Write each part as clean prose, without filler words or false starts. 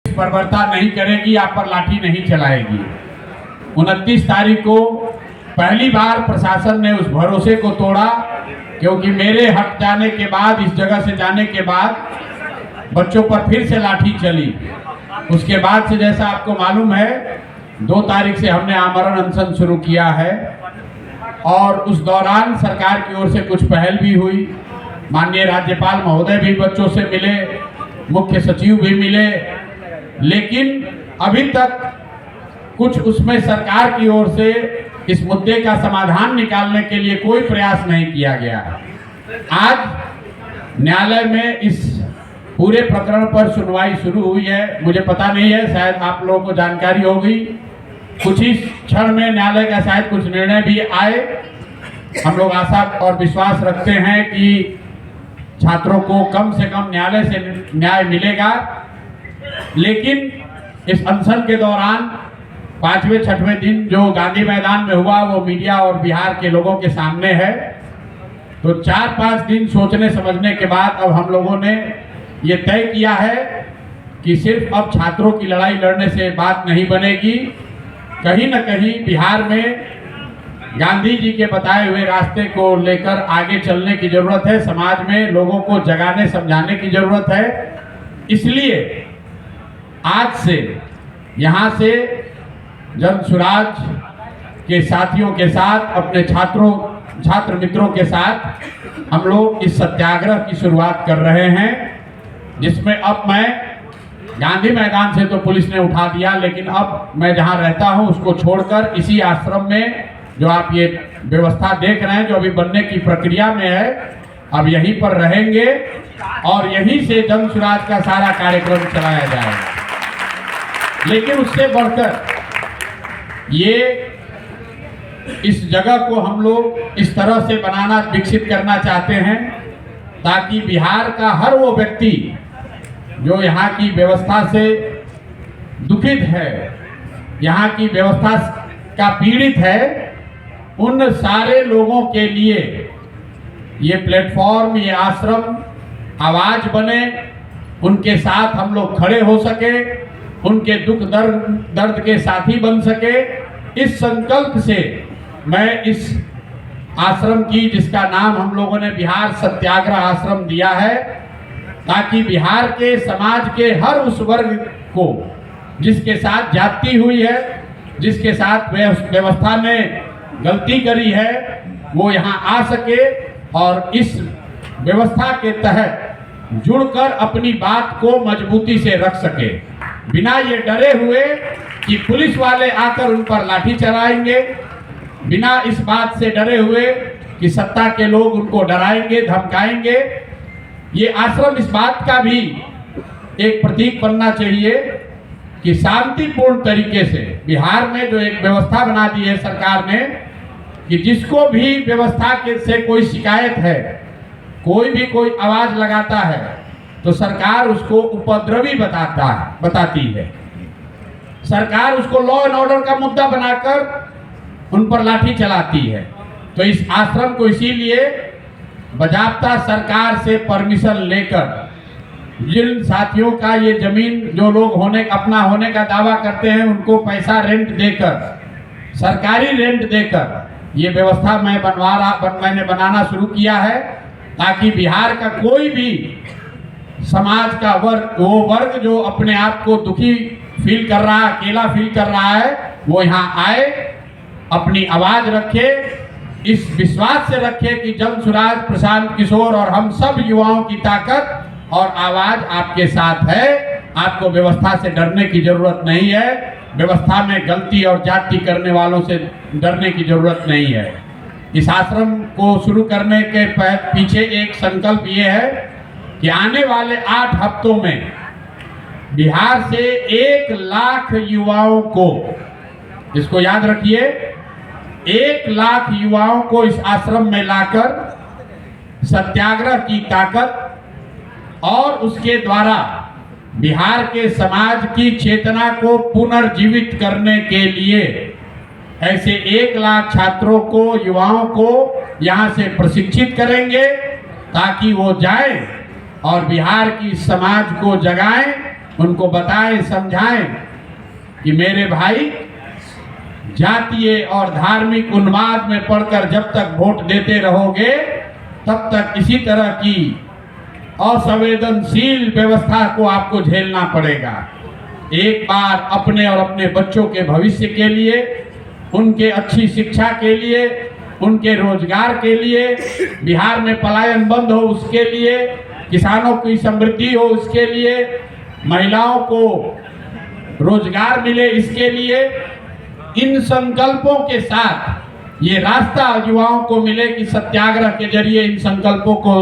बर्बरता नहीं करेगी, आप पर लाठी नहीं चलाएगी। 29 तारीख को पहली बार प्रशासन ने उस भरोसे को तोड़ा, क्योंकि मेरे हट जाने के बाद, इस जगह से जाने के बाद बच्चों पर फिर से लाठी चली। उसके बाद से जैसा आपको मालूम है 2 तारीख से हमने आमरण अनशन शुरू किया है और उस दौरान सरकार की ओर से कुछ पहल भी हुई। माननीय राज्यपाल महोदय भी बच्चों से मिले, मुख्य सचिव भी मिले, लेकिन अभी तक कुछ उसमें सरकार की ओर से इस मुद्दे का समाधान निकालने के लिए कोई प्रयास नहीं किया गया। आज न्यायालय में इस पूरे प्रकरण पर सुनवाई शुरू हुई है। मुझे पता नहीं है, शायद आप लोगों को जानकारी होगी, कुछ ही क्षण में न्यायालय का शायद कुछ निर्णय भी आए। हम लोग आशा और विश्वास रखते हैं कि छात्रों को कम से कम न्यायालय से न्याय मिलेगा। लेकिन इस अनशन के दौरान 5वें 6वें दिन जो गांधी मैदान में हुआ वो मीडिया और बिहार के लोगों के सामने है। तो 4-5 दिन सोचने समझने के बाद अब हम लोगों ने ये तय किया है कि सिर्फ अब छात्रों की लड़ाई लड़ने से बात नहीं बनेगी। कहीं न कहीं बिहार में गांधी जी के बताए हुए रास्ते को लेकर आगे चलने की जरूरत है। समाज में लोगों को जगाने समझाने की जरूरत है। इसलिए आज से यहाँ से जन सुराज के साथियों के साथ, अपने छात्र मित्रों के साथ हम लोग इस सत्याग्रह की शुरुआत कर रहे हैं, जिसमें अब मैं गांधी मैदान से तो पुलिस ने उठा दिया, लेकिन अब मैं जहां रहता हूं उसको छोड़कर इसी आश्रम में जो आप ये व्यवस्था देख रहे हैं, जो अभी बनने की प्रक्रिया में है, अब यहीं पर रहेंगे और यहीं से जन सुराज का सारा कार्यक्रम चलाया जाएगा। लेकिन उससे बढ़कर ये इस जगह को हम लोग इस तरह से बनाना, विकसित करना चाहते हैं ताकि बिहार का हर वो व्यक्ति जो यहाँ की व्यवस्था से दुखित है, यहाँ की व्यवस्था का पीड़ित है, उन सारे लोगों के लिए ये प्लेटफॉर्म, ये आश्रम आवाज बने, उनके साथ हम लोग खड़े हो सके, उनके दुख दर्द के साथी बन सके। इस संकल्प से मैं इस आश्रम की, जिसका नाम हम लोगों ने बिहार सत्याग्रह आश्रम दिया है, ताकि बिहार के समाज के हर उस वर्ग को जिसके साथ जाति हुई है, जिसके साथ व्यवस्था ने गलती करी है, वो यहाँ आ सके और इस व्यवस्था के तहत जुड़कर अपनी बात को मजबूती से रख सके, बिना ये डरे हुए कि पुलिस वाले आकर उन पर लाठी चलाएंगे, बिना इस बात से डरे हुए कि सत्ता के लोग उनको डराएंगे, धमकाएंगे। ये आश्रम इस बात का भी एक प्रतीक बनना चाहिए कि शांतिपूर्ण तरीके से बिहार में जो एक व्यवस्था बना दी है सरकार ने, कि जिसको भी व्यवस्था से कोई शिकायत है, कोई भी कोई आवाज लगाता है तो सरकार उसको उपद्रवी बताती है। सरकार उसको लॉ एंड ऑर्डर का मुद्दा बनाकर उन पर लाठी चलाती है। तो इस आश्रम को इसीलिए बजाबता सरकार से परमिशन लेकर, जिन साथियों का ये जमीन, जो लोग अपना होने का दावा करते हैं, उनको पैसा रेंट देकर, सरकारी रेंट देकर ये व्यवस्था मैंने बनाना शुरू किया है, ताकि बिहार का कोई भी समाज का वर्ग, वो वर्ग जो अपने आप को दुखी फील कर रहा है, अकेला फील कर रहा है, वो यहाँ आए, अपनी आवाज रखे, इस विश्वास से रखे कि जन सुराज, प्रशांत किशोर और हम सब युवाओं की ताकत और आवाज आपके साथ है। आपको व्यवस्था से डरने की जरूरत नहीं है, व्यवस्था में गलती और जाति करने वालों से डरने की जरूरत नहीं है। इस आश्रम को शुरू करने के पीछे एक संकल्प ये है कि आने वाले 8 हफ्तों में बिहार से 1 लाख युवाओं को, इसको याद रखिए, 1 लाख युवाओं को इस आश्रम में लाकर सत्याग्रह की ताकत और उसके द्वारा बिहार के समाज की चेतना को पुनर्जीवित करने के लिए ऐसे 1 लाख छात्रों को, युवाओं को यहाँ से प्रशिक्षित करेंगे, ताकि वो जाएं और बिहार की समाज को जगाएं उनको बताएं, समझाएं कि मेरे भाई, जातीय और धार्मिक उन्माद में पड़कर जब तक वोट देते रहोगे तब तक इसी तरह की असंवेदनशील व्यवस्था को आपको झेलना पड़ेगा। एक बार अपने और अपने बच्चों के भविष्य के लिए, उनके अच्छी शिक्षा के लिए, उनके रोजगार के लिए, बिहार में पलायन बंद हो उसके लिए, किसानों की समृद्धि हो उसके लिए, महिलाओं को रोजगार मिले इसके लिए, इन संकल्पों के साथ ये रास्ता युवाओं को मिले कि सत्याग्रह के जरिए इन संकल्पों को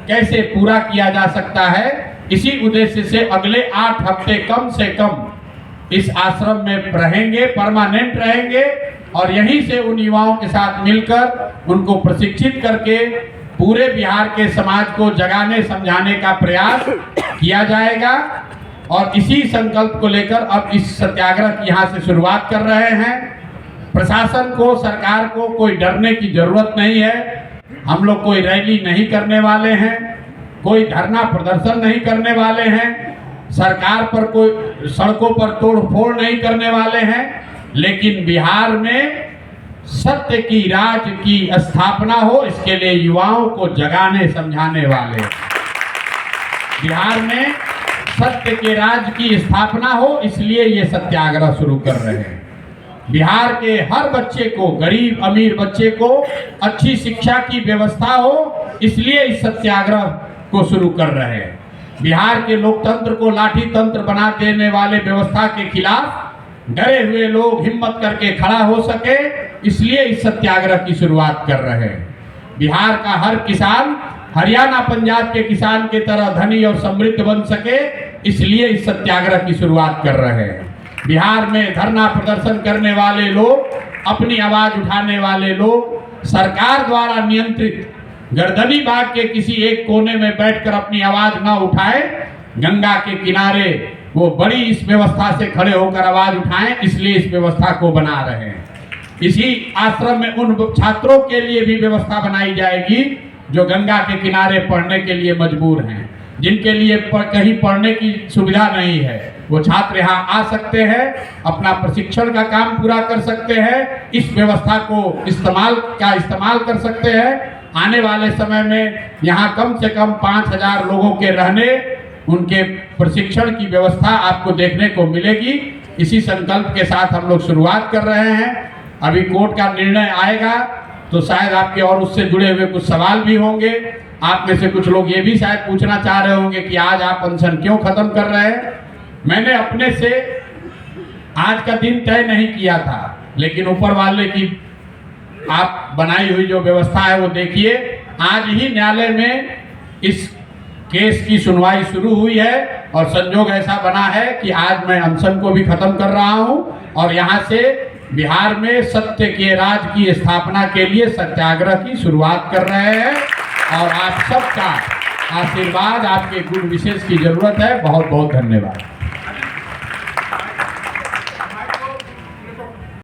कैसे पूरा किया जा सकता है। इसी उद्देश्य से अगले 8 हफ्ते कम से कम इस आश्रम में रहेंगे, परमानेंट रहेंगे और यहीं से उन युवाओं के साथ मिलकर उनको प्रशिक्षित करके पूरे बिहार के समाज को जगाने समझाने का प्रयास किया जाएगा। और इसी संकल्प को लेकर अब इस सत्याग्रह की यहाँ से शुरुआत कर रहे हैं। प्रशासन को, सरकार को कोई डरने की जरूरत नहीं है। हम लोग कोई रैली नहीं करने वाले हैं, कोई धरना प्रदर्शन नहीं करने वाले हैं, सरकार पर कोई सड़कों पर तोड़ फोड़ नहीं करने वाले हैं, लेकिन बिहार में सत्य की राज की स्थापना हो इसके लिए युवाओं को जगाने समझाने वाले, बिहार में सत्य के राज की स्थापना हो इसलिए ये सत्याग्रह शुरू कर रहे हैं। बिहार के हर बच्चे को, गरीब अमीर बच्चे को अच्छी शिक्षा की व्यवस्था हो इसलिए इस सत्याग्रह को शुरू कर रहे हैं। बिहार के लोकतंत्र को लाठी तंत्र बना देने वाले व्यवस्था के खिलाफ डरे हुए लोग हिम्मत करके खड़ा हो सके इसलिए इस सत्याग्रह की शुरुआत कर रहे हैं। बिहार का हर किसान हरियाणा पंजाब के किसान की तरह धनी और समृद्ध बन सके इसलिए इस सत्याग्रह की शुरुआत कर रहे हैं। बिहार में धरना प्रदर्शन करने वाले लोग, अपनी आवाज उठाने वाले लोग सरकार द्वारा नियंत्रित गर्दनी बाग के किसी एक कोने में बैठकर अपनी आवाज न उठाए, गंगा के किनारे वो बड़ी इस व्यवस्था से खड़े होकर आवाज उठाएं इसलिए इस व्यवस्था को बना रहे हैं। इसी आश्रम में उन छात्रों के लिए भी व्यवस्था बनाई जाएगी जो गंगा के किनारे पढ़ने के लिए मजबूर हैं, जिनके लिए कहीं पढ़ने की सुविधा नहीं है, वो छात्र यहाँ आ सकते हैं, अपना प्रशिक्षण का काम पूरा कर सकते हैं, इस व्यवस्था को इस्तेमाल कर सकते हैं। आने वाले समय में यहाँ कम से कम 5000 लोगों के रहने, उनके प्रशिक्षण की व्यवस्था आपको देखने को मिलेगी। इसी संकल्प के साथ हम लोग शुरुआत कर रहे हैं। अभी कोर्ट का निर्णय आएगा तो शायद आपके और उससे जुड़े हुए कुछ सवाल भी होंगे। आप में से कुछ लोग ये भी शायद पूछना चाह रहे होंगे कि आज आप अनशन क्यों खत्म कर रहे हैं। मैंने अपने से आज का दिन तय नहीं किया था, लेकिन ऊपर वाले की आप बनाई हुई जो व्यवस्था है वो देखिए। आज ही न्यायालय में इस केस की सुनवाई शुरू हुई है और संजोग ऐसा बना है कि आज मैं अनशन को भी खत्म कर रहा हूं और यहां से बिहार में सत्य के राज की स्थापना के लिए सत्याग्रह की शुरुआत कर रहे हैं। और आप सबका आशीर्वाद, आपके गुण विशेष की जरूरत है। बहुत बहुत धन्यवाद।